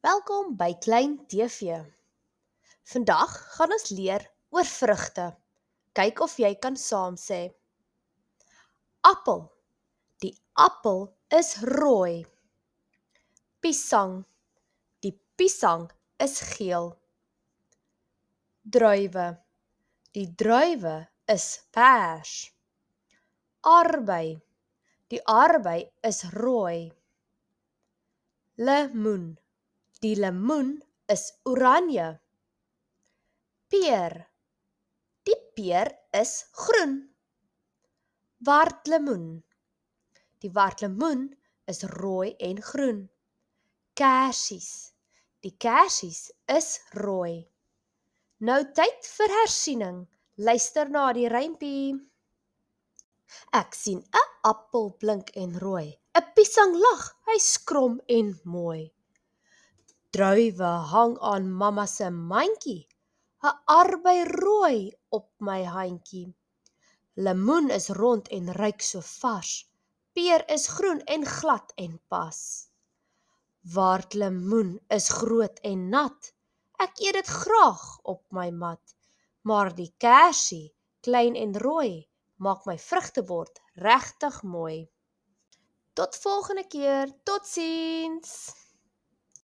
Welkom by Klein TV. Vandag gaan ons leer oor vrugte. Kyk of jy kan saam sê. Appel. Die appel is rooi. Piesang. Die piesang is geel. Druiwe. Die druiwe is pers. Arbei. Die arbei is rooi. Lemoen. Die lemoen is oranje. Peer. Die peer is groen. Wartlemoen. Die wartlemoen is rooi en groen. Kersies. Die kersies is rooi. Nou tyd vir hersiening. Luister na die rympie. Ek sien 'n appel blink en rooi. 'n Piesang lag, hy skrom en mooi. Druiwe hang aan mamma se mandjie. 'n Arbei rooi op my handjie. Lemoen is rond en ruik so vars. Peer is groen en glad en pas. Wartlemoen is groot en nat. Ek eet dit graag op my mat. Maar die kersie, klein en rooi, maak my vrugtebord regtig mooi. Tot volgende keer, totsiens!